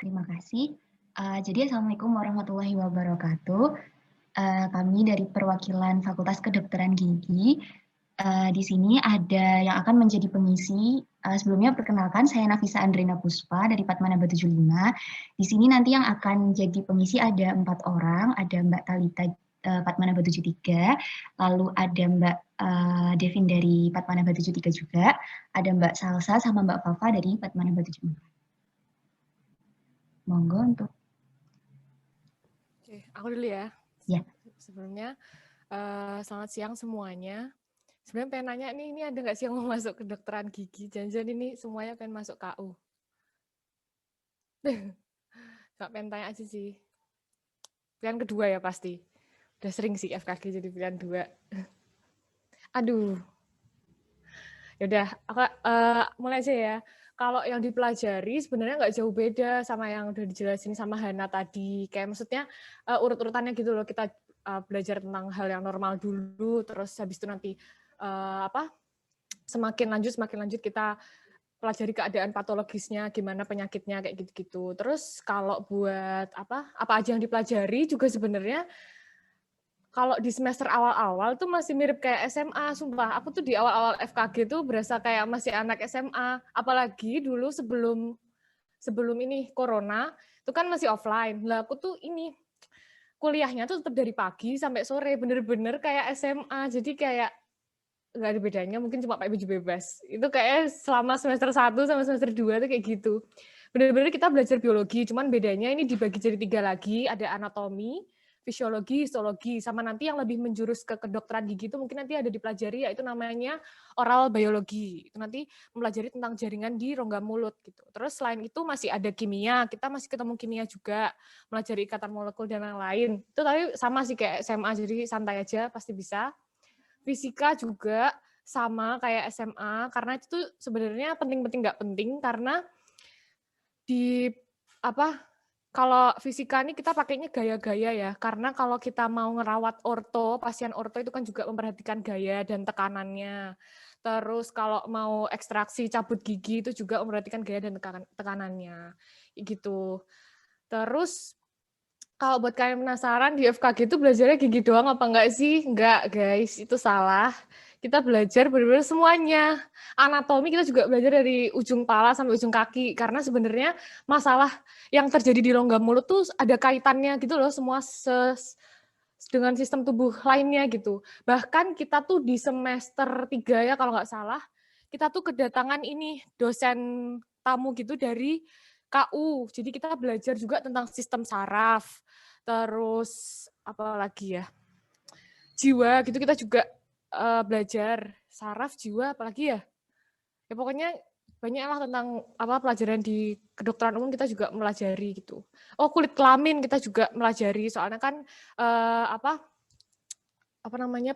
Terima kasih. Jadi Assalamualaikum warahmatullahi wabarakatuh. Kami dari perwakilan Fakultas Kedokteran Gigi. Di sini ada yang akan menjadi pengisi. Sebelumnya perkenalkan, saya Nafisa Andrina Puspa dari Padmanaba 75. Di sini nanti yang akan jadi pengisi ada 4 orang. Ada Mbak Talita Padmanaba 73, lalu ada Mbak Devin dari Padmanaba 73 juga, ada Mbak Salsa sama Mbak Fafa dari Padmanaba 74. Monggo untuk Oke, aku dulu ya. ya. Sebelumnya, selamat siang semuanya. Sebenarnya pengen nanya nih, ini ada nggak sih yang mau masuk kedokteran gigi? Jangan-jangan ini semuanya pengen masuk KU. Nggak pengen tanya aja sih. Pilihan kedua ya pasti. Udah sering sih FKG jadi pilihan 2. Aduh. Yaudah, aku mulai aja ya. Kalau yang dipelajari sebenarnya nggak jauh beda sama yang udah dijelasin sama Hana tadi. Kayak maksudnya urut-urutannya gitu loh. Kita belajar tentang hal yang normal dulu, terus habis itu nanti semakin lanjut kita pelajari keadaan patologisnya, gimana penyakitnya kayak gitu-gitu. Terus kalau buat apa aja yang dipelajari juga sebenarnya kalau di semester awal-awal tuh masih mirip kayak SMA, sumpah. Aku tuh di awal-awal FKG tuh berasa kayak masih anak SMA. Apalagi dulu sebelum ini corona, itu kan masih offline. Lah aku tuh ini kuliahnya tuh tetap dari pagi sampai sore, bener-bener kayak SMA. Jadi kayak nggak ada bedanya, mungkin cuma pakai baju bebas. Itu kayak selama semester 1 sama semester 2 tuh kayak gitu. Bener-bener kita belajar biologi, cuman bedanya ini dibagi jadi 3 lagi, ada anatomi, fisiologi, histologi, sama nanti yang lebih menjurus ke kedokteran gigi itu mungkin nanti ada dipelajari, yaitu namanya oral biologi. Itu nanti mempelajari tentang jaringan di rongga mulut gitu. Terus selain itu masih ada kimia, kita masih ketemu kimia juga, melajari ikatan molekul dan lain-lain. Itu tadi sama sih kayak SMA, jadi santai aja, pasti bisa. Fisika juga sama kayak SMA, karena itu tuh sebenarnya penting-penting nggak penting, karena di kalau fisika ini kita pakainya gaya-gaya ya, karena kalau kita mau ngerawat pasien orto itu kan juga memperhatikan gaya dan tekanannya. Terus kalau mau ekstraksi cabut gigi itu juga memperhatikan gaya dan tekanannya, gitu. Terus kalau buat kalian penasaran di FKG itu belajarnya gigi doang apa enggak sih? Enggak guys, itu salah. Kita belajar benar-benar semuanya. Anatomi kita juga belajar dari ujung pala sampai ujung kaki, karena sebenarnya masalah yang terjadi di rongga mulut tuh ada kaitannya gitu loh, semua dengan sistem tubuh lainnya gitu. Bahkan kita tuh di semester 3 ya kalau nggak salah, kita tuh kedatangan ini dosen tamu gitu dari KU. Jadi kita belajar juga tentang sistem saraf, terus apa lagi ya, jiwa gitu kita juga belajar saraf, jiwa, apalagi ya. Ya pokoknya banyak lah tentang pelajaran di kedokteran umum kita juga melajari gitu. Oh, kulit kelamin kita juga melajari, soalnya kan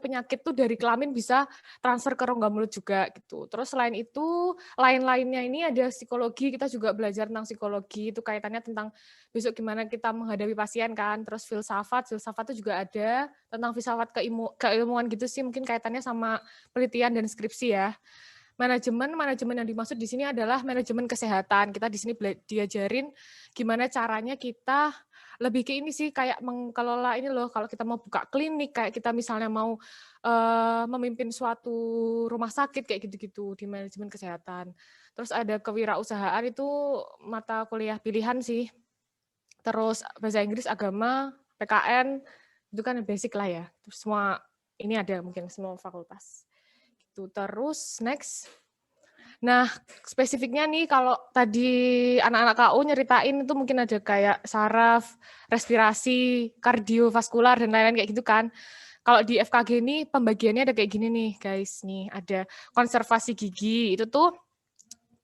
penyakit tuh dari kelamin bisa transfer ke rongga mulut juga gitu. Terus selain itu, lain-lainnya ini ada psikologi, kita juga belajar tentang psikologi, itu kaitannya tentang besok gimana kita menghadapi pasien kan. Terus filsafat itu juga ada tentang filsafat keilmuan gitu sih, mungkin kaitannya sama penelitian dan skripsi ya. Manajemen yang dimaksud di sini adalah manajemen kesehatan. Kita di sini diajarin gimana caranya kita lebih ke ini sih, kayak mengelola ini loh, kalau kita mau buka klinik, kayak kita misalnya mau memimpin suatu rumah sakit kayak gitu-gitu di manajemen kesehatan. Terus ada kewirausahaan, itu mata kuliah pilihan sih. Terus bahasa Inggris, agama, PKN, itu kan basic lah ya. Terus semua ini ada mungkin semua fakultas. Terus next. Nah, spesifiknya nih kalau tadi anak-anak KU nyeritain itu mungkin ada kayak saraf, respirasi, kardiovaskular dan lain-lain kayak gitu kan. Kalau di FKG ini pembagiannya ada kayak gini nih, guys. Nih, ada konservasi gigi. Itu tuh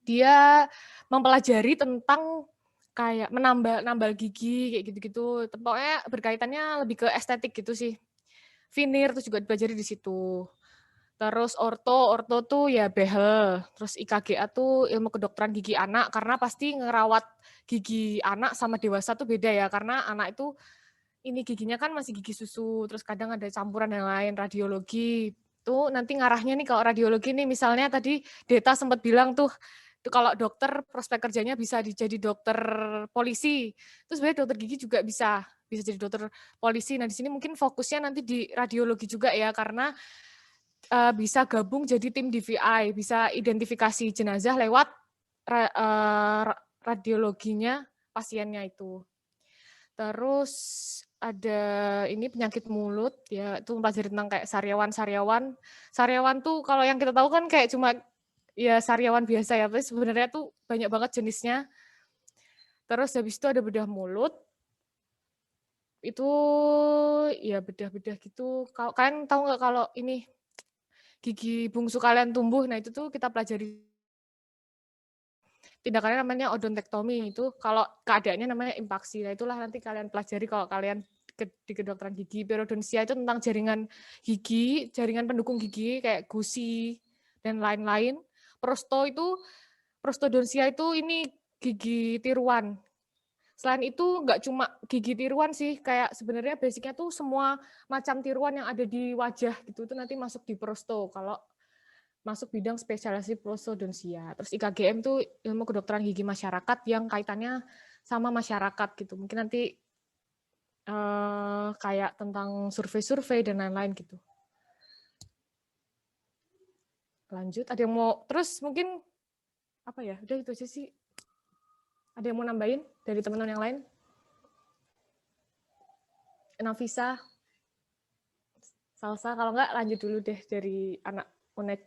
dia mempelajari tentang kayak menambal gigi kayak gitu-gitu. Pokoknya berkaitannya lebih ke estetik gitu sih. Veneer itu juga dipelajari di situ. Terus orto tuh ya behel. Terus IKGA tuh ilmu kedokteran gigi anak, karena pasti ngerawat gigi anak sama dewasa tuh beda ya, karena anak itu ini giginya kan masih gigi susu, terus kadang ada campuran yang lain. Radiologi tuh nanti ngarahnya nih, kalau radiologi nih misalnya tadi Deta sempat bilang tuh Itu kalau dokter prospek kerjanya bisa jadi dokter polisi. Terus sebenarnya dokter gigi juga bisa jadi dokter polisi. Nah, di sini mungkin fokusnya nanti di radiologi juga ya, karena bisa gabung jadi tim DVI, bisa identifikasi jenazah lewat radiologinya pasiennya itu. Terus ada ini penyakit mulut ya, itu pelajari tentang kayak sariawan. Sariawan tuh kalau yang kita tahu kan kayak cuma ya sariawan biasa ya, tapi sebenarnya tuh banyak banget jenisnya. Terus habis itu ada bedah mulut. Itu ya bedah-bedah gitu. Kalian tahu nggak kalau ini gigi bungsu kalian tumbuh? Nah, itu tuh kita pelajari. Tindakannya namanya odontektomi, itu kalau keadaannya namanya impaksi. Nah, itulah nanti kalian pelajari kalau kalian di kedokteran gigi. Periodonsia itu tentang jaringan gigi, jaringan pendukung gigi kayak gusi dan lain-lain. Prostodonsia itu ini gigi tiruan. Selain itu nggak cuma gigi tiruan sih, kayak sebenarnya basicnya tuh semua macam tiruan yang ada di wajah gitu itu nanti masuk di prosto kalau masuk bidang spesialisasi prostodonsia. Terus IKGM tuh ilmu kedokteran gigi masyarakat yang kaitannya sama masyarakat gitu. Mungkin nanti kayak tentang survei-survei dan lain-lain gitu. Lanjut, ada yang mau terus mungkin apa ya? Udah itu aja sih. Ada yang mau nambahin dari teman-teman yang lain? Nafisa, Salsa, kalau enggak lanjut dulu deh dari anak UNED.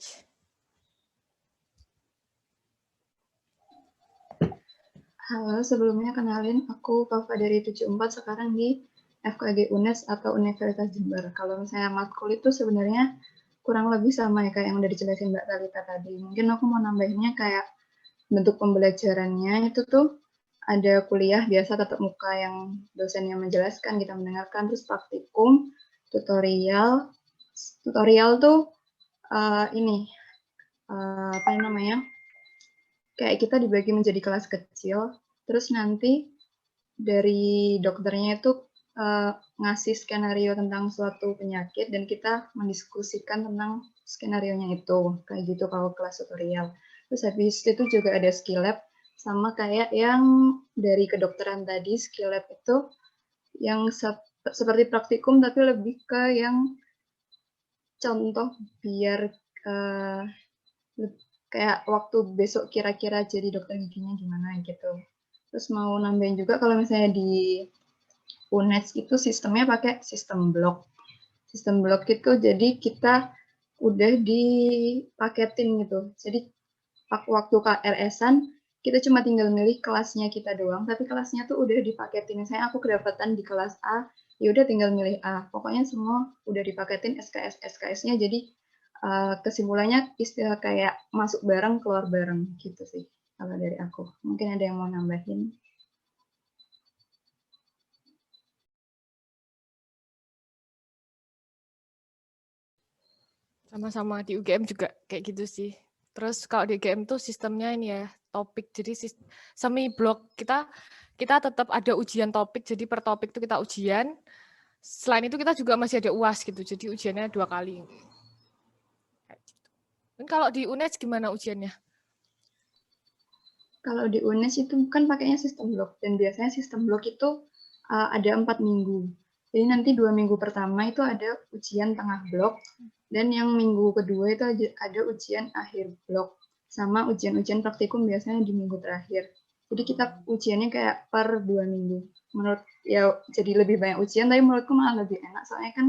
Halo, sebelumnya kenalin aku Kava dari 74 sekarang di FKG UNES atau Universitas Jember. Kalau misalnya matkul itu sebenarnya kurang lebih sama ya kayak yang udah dijelasin Mbak Talita tadi. Mungkin aku mau nambahinnya kayak bentuk pembelajarannya itu tuh ada kuliah biasa tatap muka yang dosen yang menjelaskan, kita mendengarkan, terus praktikum, tutorial. Tutorial tuh apa namanya? Kayak kita dibagi menjadi kelas kecil, terus nanti dari dokternya itu ngasih skenario tentang suatu penyakit dan kita mendiskusikan tentang skenarionya itu, kayak gitu kalau kelas tutorial. Terus habis itu juga ada skill lab, sama kayak yang dari kedokteran tadi, skill lab itu yang seperti praktikum tapi lebih ke yang contoh biar kayak waktu besok kira-kira jadi dokter giginya gimana gitu. Terus mau nambahin juga kalau misalnya di UNED itu sistemnya pakai sistem blok. Sistem blok itu jadi kita udah dipaketin gitu. Jadi waktu KRS-an kita cuma tinggal milih kelasnya kita doang, tapi kelasnya tuh udah dipaketin. Misalnya aku kedapatan di kelas A, ya udah tinggal milih A. Pokoknya semua udah dipaketin SKS-nya, jadi kesimpulannya istilah kayak masuk bareng, keluar bareng gitu sih kalau dari aku. Mungkin ada yang mau nambahin? Sama-sama di UGM juga kayak gitu sih. Terus kalau di UGM tuh sistemnya ini ya topik, jadi semi blok kita tetap ada ujian topik, jadi per topik itu kita ujian. Selain itu kita juga masih ada UAS gitu, jadi ujiannya 2 kali. Dan kalau di UNED gimana ujiannya? Kalau di UNES itu kan pakainya sistem blok, dan biasanya sistem blok itu ada 4 minggu. Jadi nanti 2 minggu pertama itu ada ujian tengah blok, dan yang minggu kedua itu ada ujian akhir blok, sama ujian-ujian praktikum biasanya di minggu terakhir. Jadi kita ujiannya kayak per 2 minggu. Menurut ya jadi lebih banyak ujian, tapi menurutku malah lebih enak soalnya kan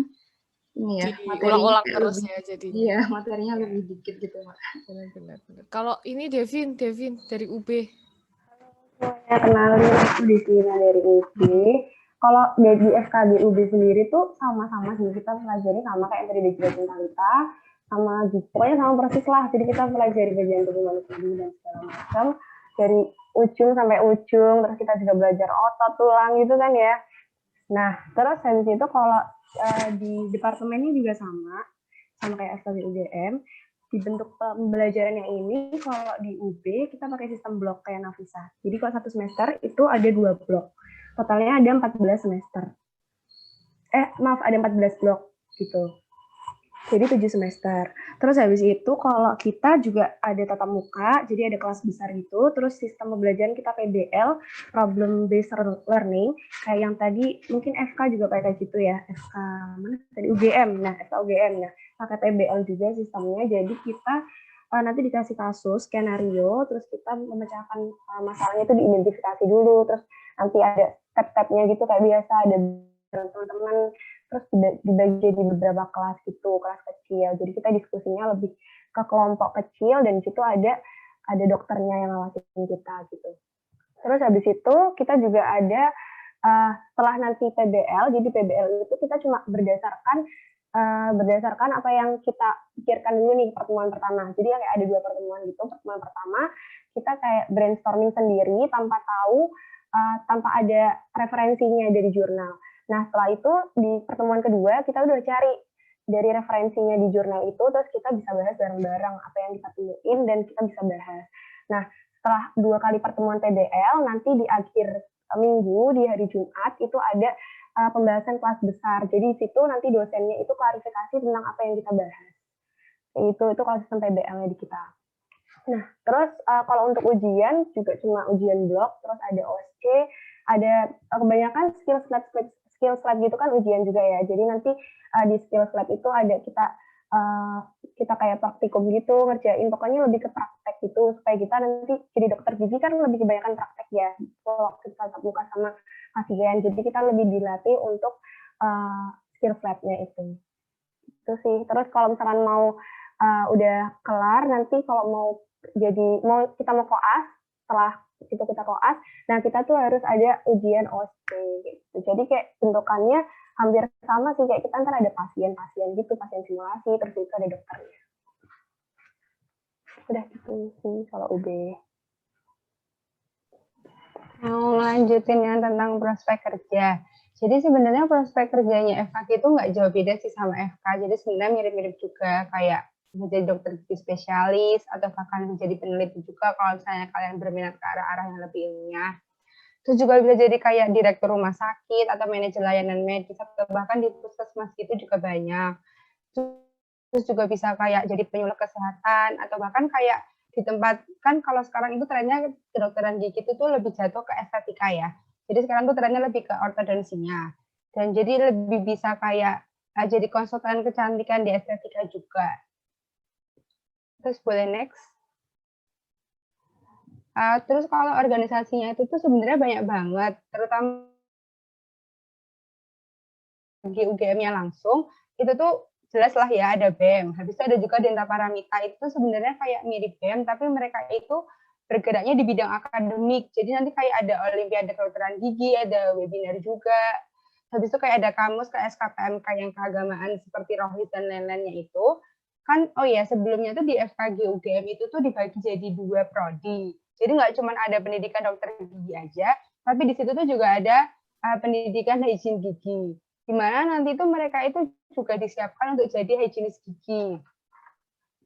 ini ya materinya ulang terus lebih, ya jadi. iya materinya lebih dikit gitu Mbak. Benar. Kalau ini Devin dari UB. Saya kenalin aku di sini dari UB. Kalau di FKG UB sendiri tuh sama-sama sih, kita pelajari sama kayak yang tadi dijelasin Talita, sama gitu. Pokoknya sama persis lah. Jadi kita pelajari bagian tubuh manusia dan segala macam dari ujung sampai ujung. Terus kita juga belajar otot, tulang gitu kan ya. Nah, terus habis itu kalau di departemennya juga sama kayak FKG UGM. Di bentuk pembelajaran yang ini, kalau di UB kita pakai sistem blok kayak Nafisa. Jadi kalau 1 semester itu ada 2 blok. Totalnya ada 14 semester. Ada 14 blok gitu. Jadi 7 semester. Terus habis itu kalau kita juga ada tatap muka, jadi ada kelas besar gitu. Terus sistem pembelajaran kita PBL, problem based learning, kayak yang tadi mungkin FK juga kayak gitu ya. FK mana tadi UGM. Nah, FK UGM. Nah, pakai PBL juga sistemnya. Jadi kita nanti dikasih kasus, skenario, terus kita memecahkan masalahnya itu diidentifikasi dulu, terus nanti ada step-stepnya gitu kayak biasa, ada teman-teman, terus dibagi jadi beberapa kelas gitu, kelas kecil. Jadi kita diskusinya lebih ke kelompok kecil dan di situ ada dokternya yang ngawasin kita gitu. Terus habis itu kita juga ada setelah nanti PBL, jadi PBL itu kita cuma berdasarkan apa yang kita pikirkan dulu nih pertemuan pertama. Jadi kayak ada 2 pertemuan gitu. Pertemuan pertama kita kayak brainstorming sendiri tanpa tahu, tanpa ada referensinya dari jurnal. Nah, setelah itu di pertemuan kedua kita udah cari dari referensinya di jurnal itu, terus kita bisa bahas bareng-bareng apa yang kita temuin dan kita bisa bahas. Nah, setelah 2 kali pertemuan PBL, nanti di akhir minggu, di hari Jumat, itu ada pembahasan kelas besar. Jadi di situ nanti dosennya itu klarifikasi tentang apa yang kita bahas. Itu kalau sistem PBL-nya di kita. Nah, terus kalau untuk ujian juga cuma ujian blok, terus ada OSC, ada kebanyakan skills lab gitu kan ujian juga ya. Jadi nanti di skills lab itu ada kita kayak praktikum gitu, ngerjain pokoknya lebih ke praktek gitu supaya kita nanti jadi dokter gigi kan lebih kebanyakan praktek ya. Waktu kita tatap muka sama pasien, jadi kita lebih dilatih untuk skills lab-nya itu. Itu sih. Terus kalau misalkan mau udah kelar nanti kalau mau kita mau koas, setelah itu kita koas, nah kita tuh harus ada ujian OSCE gitu. Jadi kayak bentukannya hampir sama sih, kayak kita ntar ada pasien gitu, pasien simulasi, terus itu ada dokternya. Udah gitu sih kalau UB. Mau lanjutin yang tentang prospek kerja. Jadi sebenarnya prospek kerjanya FK itu nggak jauh beda sih sama FK. Jadi sebenarnya mirip-mirip juga, kayak menjadi dokter gigi spesialis atau bahkan menjadi peneliti juga kalau misalnya kalian berminat ke arah-arah yang lebih ilmiah. Terus juga bisa jadi kayak direktur rumah sakit atau manajer layanan medis atau bahkan di puskesmas itu juga banyak. Terus juga bisa kayak jadi penyuluh kesehatan atau bahkan kayak di tempat, kan kalau sekarang itu trennya kedokteran gigi itu tuh lebih jatuh ke estetika ya. Jadi sekarang tuh trennya lebih ke ortodonsinya. Dan jadi lebih bisa kayak jadi konsultan kecantikan di estetika juga. Terus boleh next. Terus kalau organisasinya itu tuh sebenarnya banyak banget, terutama di UGM-nya langsung, itu tuh jelas lah ya ada BEM. Habis itu ada juga Denta Paramita, itu sebenarnya kayak mirip BEM, tapi mereka itu bergeraknya di bidang akademik. Jadi nanti kayak ada Olimpiade Kedokteran Gigi, ada webinar juga. Habis itu kayak ada kamus ke SKPMK yang keagamaan seperti Rohis dan lain-lainnya itu. Kan, oh ya sebelumnya tuh di FKG UGM itu tuh dibagi jadi 2 prodi. Jadi nggak cuma ada pendidikan dokter gigi aja, tapi di situ tuh juga ada pendidikan hygiene gigi. Di mana nanti itu mereka itu juga disiapkan untuk jadi higienis gigi.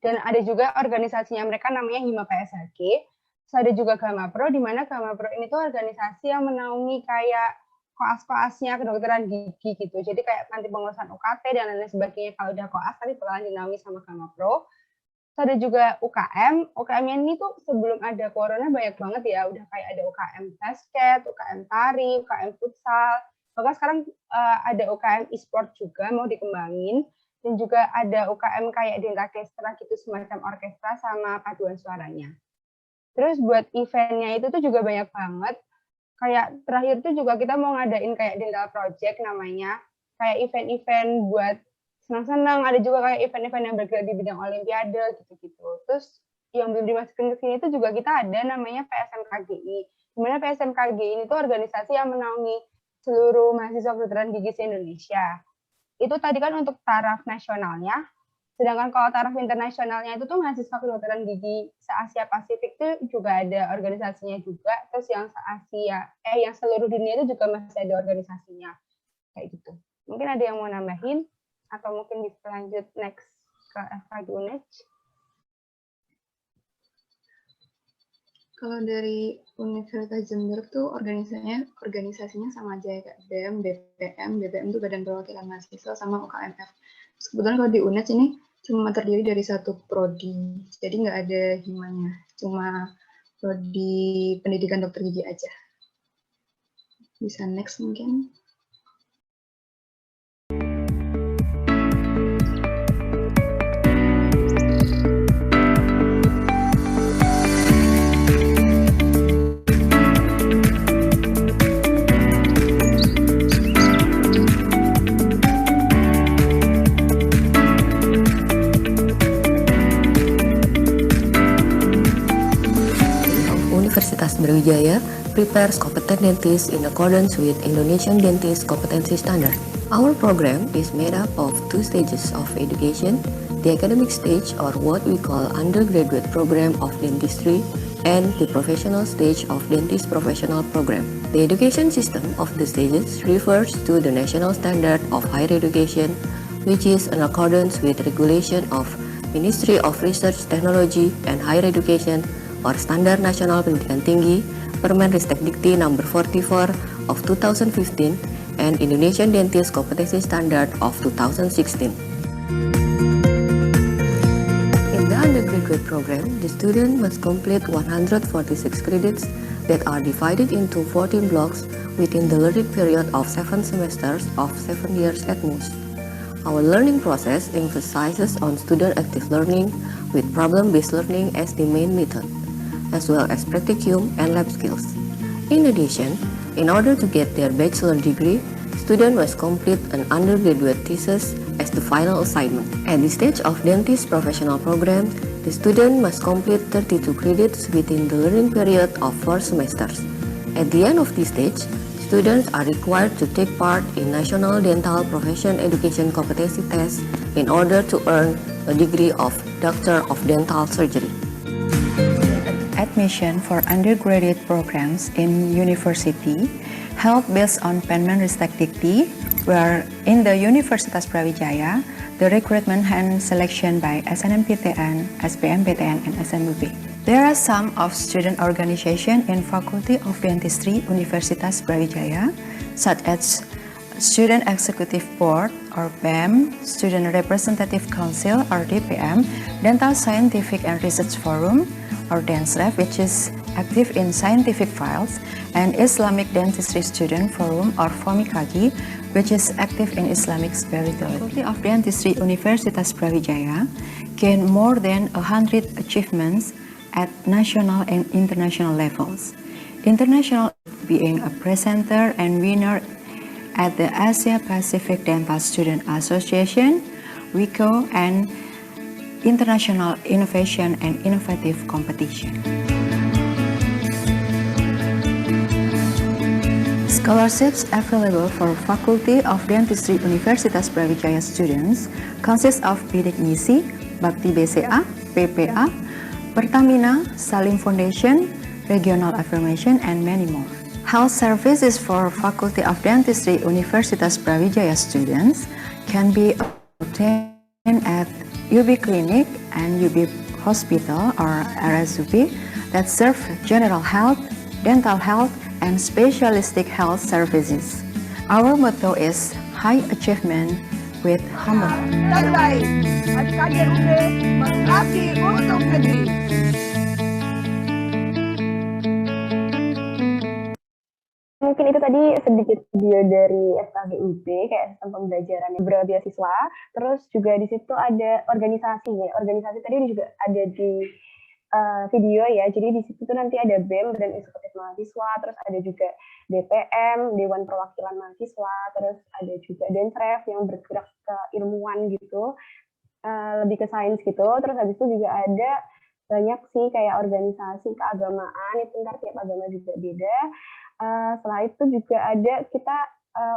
Dan ada juga organisasinya mereka namanya Hima PSHG. Terus ada juga Gama Pro, di mana Gama Pro ini tuh organisasi yang menaungi kayak koas-koasnya kedokteran gigi gitu. Jadi kayak nanti pengurusan UKT dan lain sebagainya, kalau udah koas nanti bakalan dinaungi sama Gama Pro. Terus ada juga UKM. UKM ini tuh sebelum ada corona banyak banget ya. Udah kayak ada UKM basket, UKM tari, UKM futsal. Bahkan sekarang ada UKM e-sport juga mau dikembangin. Dan juga ada UKM kayak Dentakestra gitu, semacam orkestra sama paduan suaranya. Terus buat eventnya itu tuh juga banyak banget. Kayak terakhir tuh juga kita mau ngadain kayak dental project namanya. Kayak event-event buat senang-senang. Ada juga kayak event-event yang bergerak di bidang olimpiade gitu-gitu. Terus yang belum dimasukin ke sini itu juga kita ada namanya PSMKGI. Dimana PSMKGI ini tuh organisasi yang menaungi seluruh mahasiswa kedokteran gigi se-Indonesia. Itu tadi kan untuk taraf nasionalnya, sedangkan kalau taraf internasionalnya itu tuh mahasiswa kedokteran gigi se-Asia Pasifik itu juga ada organisasinya juga, terus yang se-Asia, yang seluruh dunia itu juga masih ada organisasinya, kayak gitu. Mungkin ada yang mau nambahin, atau mungkin bisa lanjut next ke FKG UNED. Kalau dari Universitas Jember tuh organisasinya sama aja kayak BEM, BPM itu Badan Perwakilan Mahasiswa sama UKMF. Kebetulan kalau di UNED ini cuma terdiri dari satu prodi, jadi nggak ada himanya, cuma prodi pendidikan dokter gigi aja. Bisa next mungkin. Universitas Brawijaya prepares competent dentists in accordance with Indonesian Dentist Competency Standard. Our program is made up of 2 stages of education, the academic stage or what we call undergraduate program of dentistry and the professional stage of dentist professional program. The education system of the stages refers to the national standard of higher education, which is in accordance with regulation of Ministry of Research, Technology and Higher Education or Standar Nasional Pendidikan Tinggi, Permenristek Dikti number 44 of 2015 and Indonesian Dentist Competency Standard of 2016. In the undergraduate program, the student must complete 146 credits that are divided into 14 blocks within the learning period of 7 semesters of 7 years at most. Our learning process emphasizes on student active learning with problem-based learning as the main method, as well as practicum and lab skills. In addition, in order to get their bachelor degree, student must complete an undergraduate thesis as the final assignment. At the stage of dentist professional program, the student must complete 32 credits within the learning period of 4 semesters. At the end of this stage, students are required to take part in National Dental Profession Education Competency Test in order to earn a degree of Doctor of Dental Surgery. Admission for undergraduate programs in university held based on Permenristek Dikti, where in the Universitas Brawijaya, the recruitment and selection by SNMPTN, SBMPTN, and SMUB. There are some of student organization in Faculty of Dentistry Universitas Brawijaya, such as Student Executive Board or BEM, Student Representative Council or DPM, Dental Scientific and Research Forum or DENSREF, which is active in scientific files, and Islamic Dentistry Student Forum or FOMIKAGI, which is active in Islamic spirituality. Faculty of Dentistry Universitas Brawijaya gained more than 100 achievements at national and international levels. International being a presenter and winner at the Asia Pacific Dental Student Association, WICO, and International Innovation and Innovative Competition. Scholarships available for Faculty of Dentistry Universitas Brawijaya students consist of Bidik Misi, Bakti BCA, PPA, Pertamina, Salim Foundation, Regional Affirmation, and many more. Health services for Faculty of Dentistry Universitas Brawijaya students can be obtained at UB Clinic and UB Hospital or RSUB that serve general health, dental health, and specialistic health services. Our motto is high achievement with humble. Terbaik, Kajian UB mengabdi untuk negeri. Mungkin itu tadi sedikit video dari FKG UB, kayak sistem pembelajaran beberapa beasiswa. Terus juga di situ ada organisasi ya. Organisasi tadi juga ada di video ya. Jadi di situ tuh nanti ada BEM dan eksekutif mahasiswa, terus ada juga DPM, Dewan Perwakilan Mahasiswa, terus ada juga Densref yang bergerak ke ilmuwan gitu, lebih ke sains gitu. Terus habis itu juga ada banyak sih kayak organisasi keagamaan, itu ntar tiap agama juga beda. Setelah itu juga ada kita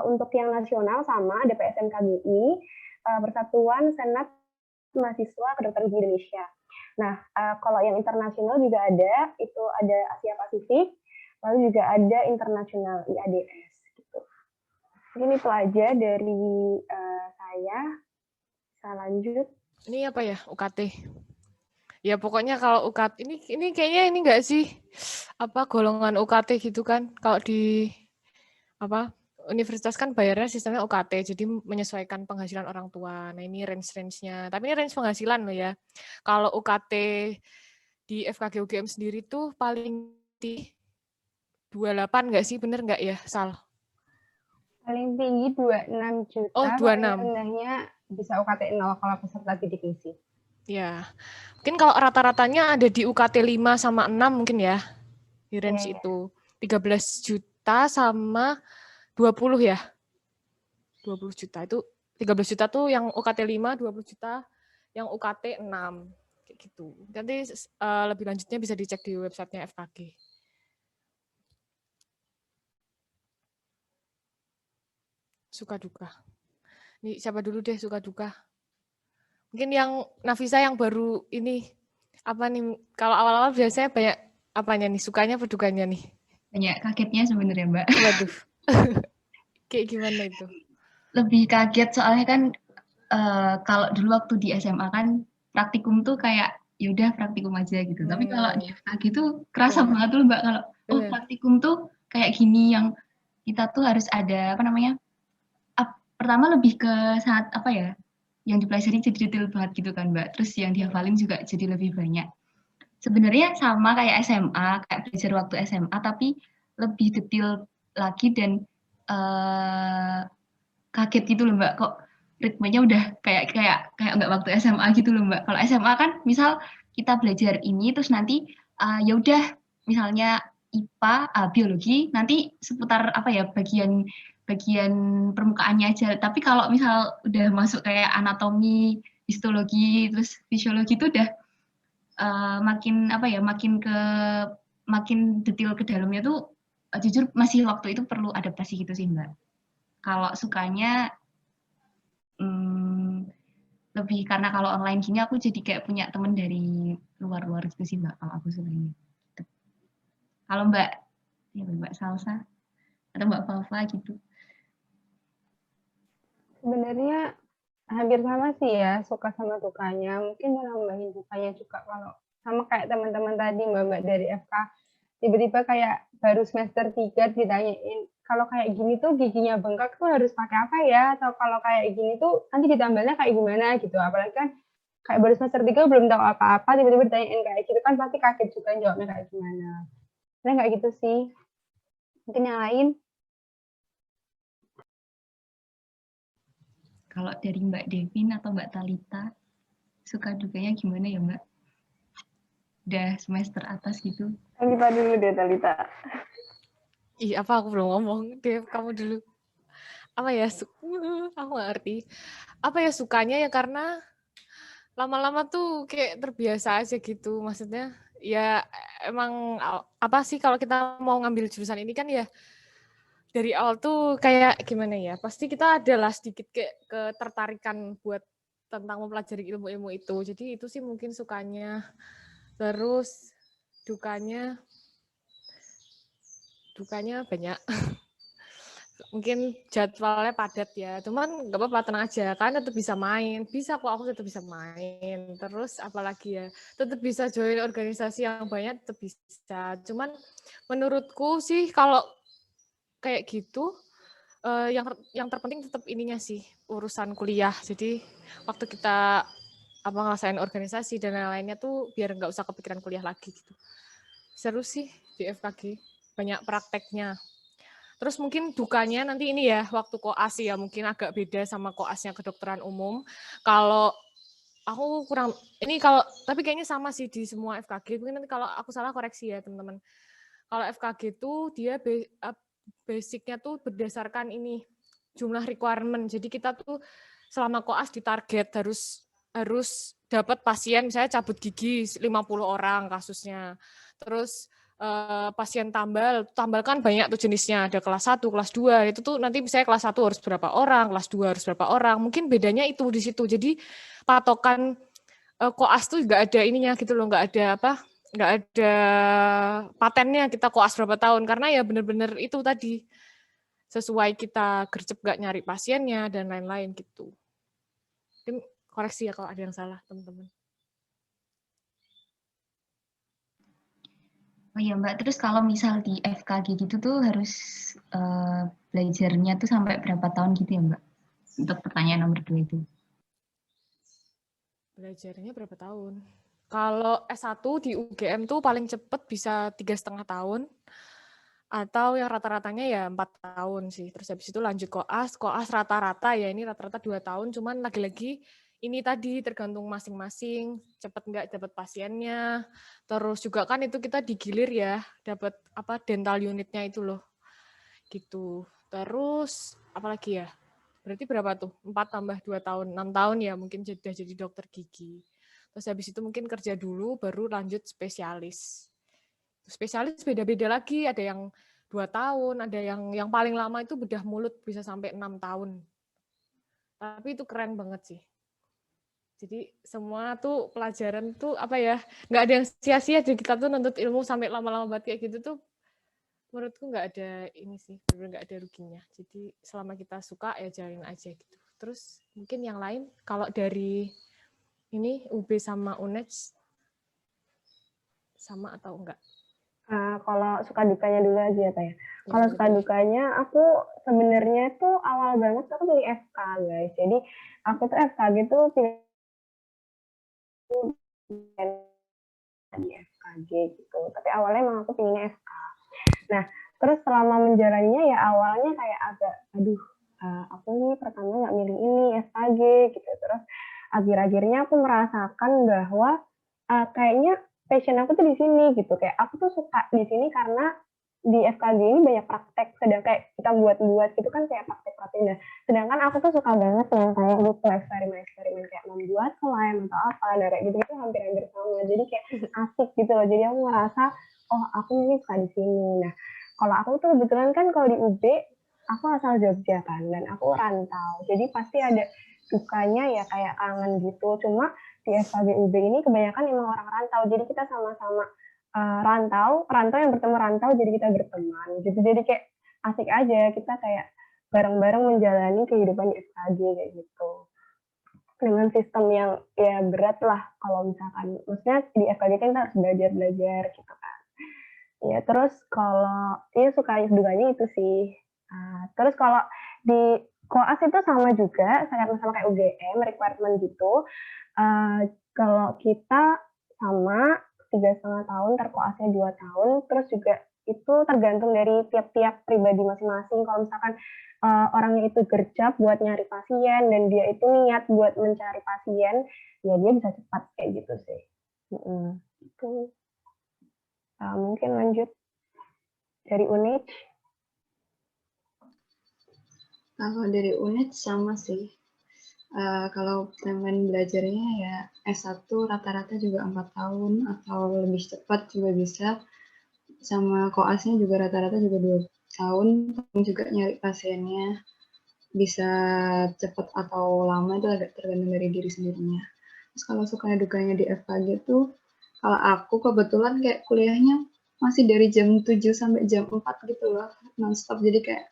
untuk yang nasional sama ada PSMKGI, Persatuan Senat Mahasiswa Kedokteran Gigi Indonesia. Nah, kalau yang internasional juga ada, itu ada Asia Pasifik, lalu juga ada internasional IADS. Gitu. Mungkin itu aja dari saya. Saya lanjut. Ini apa ya, UKT? Ya pokoknya kalau UKT ini kayaknya ini enggak sih apa golongan UKT gitu kan kalau di apa universitas kan bayarnya sistemnya UKT, jadi menyesuaikan penghasilan orang tua. Nah ini range-nya. Tapi ini range penghasilan loh ya. Kalau UKT di FKG UGM sendiri tuh paling tinggi 28 nggak sih? Bener nggak ya, Sal? Paling tinggi 26 juta, Oh, paling 26. rendahnya bisa UKT 0 kalau peserta bidik misi. Ya, mungkin kalau rata-ratanya ada di UKT 5 sama 6 mungkin ya, di range Iya. itu. 13 juta sama 20 ya? 20 juta itu, 13 juta tuh yang UKT 5, 20 juta yang UKT 6. Kayak gitu. Nanti lebih lanjutnya bisa dicek di websitenya FKG. Suka duka. Nih siapa dulu deh suka duka? Mungkin yang Nafisa yang baru ini apa nih? Kalau awal-awal biasanya banyak apanya nih? Sukanya apa dukanya nih? Banyak kagetnya sebenarnya, Mbak. Waduh. Kayak gimana itu? Lebih kaget soalnya kan kalau dulu waktu di SMA kan praktikum tuh kayak yaudah praktikum aja gitu. Tapi kalau di FKG tuh kerasa banget tuh Mbak kalau praktikum tuh kayak gini yang kita tuh harus ada apa namanya? Pertama lebih ke saat apa ya? Yang dipelajari jadi detail banget gitu kan Mbak. Terus yang dihafalin juga jadi lebih banyak. Sebenarnya sama kayak SMA, kayak belajar waktu SMA, tapi lebih detail lagi dan kaget gitu loh Mbak. Kok ritmenya udah kayak nggak waktu SMA gitu loh Mbak. Kalau SMA kan misal kita belajar ini terus nanti ya udah misalnya IPA, biologi, nanti seputar apa ya bagian permukaannya aja. Tapi kalau misal udah masuk kayak anatomi, histologi, terus fisiologi itu udah makin apa ya, makin detail ke dalamnya tuh jujur masih waktu itu perlu adaptasi gitu sih Mbak. Kalau sukanya lebih karena kalau online gini aku jadi kayak punya temen dari luar-luar gitu sih Mbak kalau aku sukanya. Gitu. Kalau Mbak, ya Mbak Salsa atau Mbak Falfa gitu. Sebenarnya hampir sama sih ya, suka sama dukanya. Mungkin mau nambahin dukanya juga kalau sama kayak teman-teman tadi Mbak-mbak dari FK. Tiba-tiba kayak baru semester 3 ditanyain, kalau kayak gini tuh giginya bengkak tuh harus pakai apa ya? Atau kalau kayak gini tuh nanti ditambahnya kayak gimana gitu. Apalagi kan kayak baru semester 3 belum tahu apa-apa, tiba-tiba ditanyain kayak gitu kan pasti kaget juga jawabnya kayak gimana. Nah kayak gitu sih. Mungkin yang lain? Kalau dari Mbak Devin atau Mbak Talita, suka dukanya gimana ya Mbak? Udah semester atas gitu. Talita dulu deh, Talita. Ih, apa aku belum ngomong? Dev, kamu dulu. Apa ya? Aku nggak ngerti. Apa ya sukanya ya karena lama-lama tuh kayak terbiasa aja gitu. Maksudnya ya emang apa sih kalau kita mau ngambil jurusan ini kan ya dari awal tuh kayak gimana ya? Pasti kita adalah sedikit kayak ketertarikan buat tentang mempelajari ilmu-ilmu itu. Jadi itu sih mungkin sukanya. Terus dukanya banyak. Mungkin jadwalnya padat ya. Cuman nggak apa-apa, tenang aja. Kalian tetap bisa main. Bisa kok, aku tetap bisa main. Terus apalagi ya, tetap bisa join organisasi yang banyak, tetap bisa. Cuman menurutku sih kalau kayak gitu, yang terpenting tetap ininya sih, urusan kuliah. Jadi waktu kita ngerasain organisasi dan lain-lainnya tuh biar nggak usah kepikiran kuliah lagi gitu. Seru sih di FKG, banyak prakteknya. Terus mungkin dukanya nanti ini ya, waktu koas ya mungkin agak beda sama koasnya kedokteran umum. Kalau aku kurang, ini kalau, tapi kayaknya sama sih di semua FKG, mungkin nanti kalau aku salah koreksi ya teman-teman. Kalau FKG tuh dia basicnya tuh berdasarkan ini, jumlah requirement. Jadi kita tuh selama koas ditarget harus dapat pasien, misalnya cabut gigi 50 orang kasusnya. Terus pasien tambal kan banyak tuh jenisnya, ada kelas 1, kelas 2, itu tuh nanti misalnya kelas 1 harus berapa orang, kelas 2 harus berapa orang, mungkin bedanya itu di situ. Jadi patokan koas tuh nggak ada ininya gitu loh, nggak ada patennya kita koas berapa tahun, karena ya benar-benar itu tadi, sesuai kita gercep nggak nyari pasiennya, dan lain-lain gitu. Mungkin koreksi ya kalau ada yang salah, teman-teman. Oh iya Mbak, terus kalau misal di FKG gitu tuh harus belajarnya tuh sampai berapa tahun gitu ya Mbak? Untuk pertanyaan nomor 2 itu. Belajarnya berapa tahun? Kalau S1 di UGM tuh paling cepet bisa 3,5 tahun. Atau yang rata-ratanya ya 4 tahun sih. Terus habis itu lanjut koas. Koas rata-rata ya ini rata-rata 2 tahun. Cuman lagi-lagi ini tadi tergantung masing-masing. Cepet nggak dapat pasiennya. Terus juga kan itu kita digilir ya. Dapat apa dental unitnya itu loh. Gitu. Terus apalagi ya? Berarti berapa tuh? 4 tambah 2 tahun, 6 tahun ya mungkin sudah jadi dokter gigi. Terus habis itu mungkin kerja dulu, baru lanjut spesialis. Spesialis beda-beda lagi, ada yang 2 tahun, ada yang paling lama itu bedah mulut bisa sampai 6 tahun. Tapi itu keren banget sih. Jadi semua tuh pelajaran tuh apa ya, nggak ada yang sia-sia. Jadi kita tuh nuntut ilmu sampai lama-lama banget kayak gitu tuh menurutku nggak ada ini sih, benar nggak ada ruginya. Jadi selama kita suka ya jalanin aja gitu. Terus mungkin yang lain kalau dari ini UB sama UNED sama atau enggak? Kalau suka dukanya dulu aja ya, Pak ya. Kalau suka dukanya, aku sebenarnya tuh awal banget aku pilih FK, guys. Jadi aku tuh FKG tuh pilih di FKG gitu. Tapi awalnya emang aku pilihnya FK. Nah, terus selama menjalaninya ya awalnya kayak agak, aduh, aku nih pertama nggak milih ini FKG gitu. Terus akhir-akhirnya aku merasakan bahwa kayaknya passion aku tuh di sini gitu. Kayak aku tuh suka di sini karena di FKG ini banyak praktek, sedang kayak kita buat-buat gitu kan kayak praktek-praktek. Nah, sedangkan aku tuh suka banget yang kayak gitu eksperimen-eksperimen kayak membuat slime atau apa, kayak gitu itu hampir-hampir sama. Jadi kayak asik gitu loh. Jadi aku ngerasa, oh aku ini suka di sini. Nah, kalau aku tuh kebetulan kan kalau di UB, aku asal Jogja kan, dan aku rantau. Jadi pasti ada dukanya ya kayak kangen gitu. Cuma di FKG UB ini kebanyakan emang orang rantau. Jadi kita sama-sama rantau yang bertemu rantau, jadi kita berteman gitu. Jadi kayak asik aja, kita kayak bareng-bareng menjalani kehidupan di FKG kayak gitu. Dengan sistem yang ya berat lah kalau misalkan, maksudnya di FKG kan kita harus belajar gitu kan. Ya terus kalau ya suka dukanya itu sih. Terus kalau di koas itu sama juga, sama kayak UGM requirement gitu. Kalau kita sama 3,5 tahun, terkoasnya 2 tahun, terus juga itu tergantung dari tiap-tiap pribadi masing-masing. Kalau misalkan orangnya itu gercep buat nyari pasien dan dia itu niat buat mencari pasien, ya dia bisa cepat kayak gitu sih. Itu. Mungkin lanjut dari UNED. Kalau dari UNED sama sih. Kalau timeline belajarnya ya S1 rata-rata juga 4 tahun atau lebih cepat juga bisa. Sama koasnya juga rata-rata juga 2 tahun, juga nyari pasiennya bisa cepat atau lama itu agak tergantung dari diri sendirinya. Terus kalau suka dukanya di FKG tuh, kalau aku kebetulan kayak kuliahnya masih dari jam 7 sampai jam 4 gitu loh, nonstop. Jadi kayak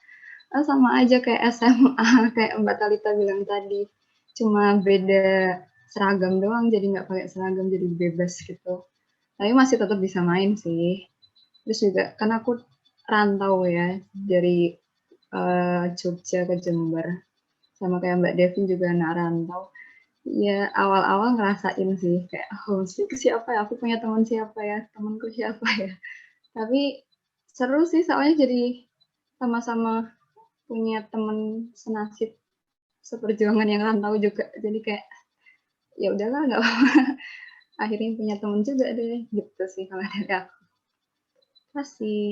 sama aja kayak SMA, kayak Mbak Talita bilang tadi. Cuma beda seragam doang, jadi nggak pakai seragam, jadi bebas gitu. Tapi masih tetap bisa main sih. Terus juga kan aku rantau ya dari Jogja ke Jember, sama kayak Mbak Devin juga anak rantau. Ya awal-awal ngerasain sih kayak homesick, siapa ya, aku punya teman siapa ya, temanku siapa ya. Tapi seru sih soalnya jadi sama-sama punya teman senasib seperjuangan yang rantau juga. Jadi kayak ya udahlah nggak apa-apa. Akhirnya punya teman juga deh gitu sih kalau dari aku. Terima kasih.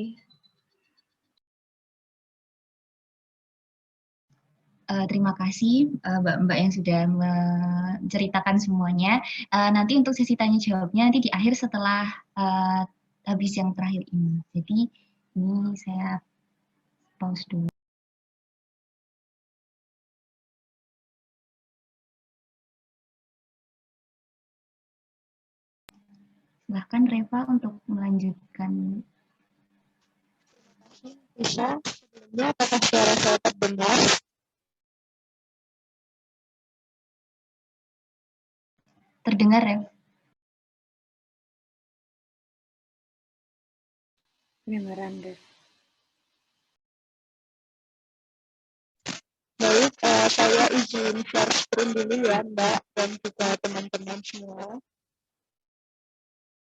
Terima kasih Mbak-Mbak yang sudah menceritakan semuanya. Nanti untuk sesi tanya jawabnya nanti di akhir setelah habis yang terakhir ini. Jadi ini saya pause dulu. Silahkan Reva untuk melanjutkan. Bisa, sebelumnya apakah suara saya terdengar? Terdengar, Rev. Kedengaran, Dev. baik, saya izin share screen dulu ya Mbak dan juga teman-teman semua.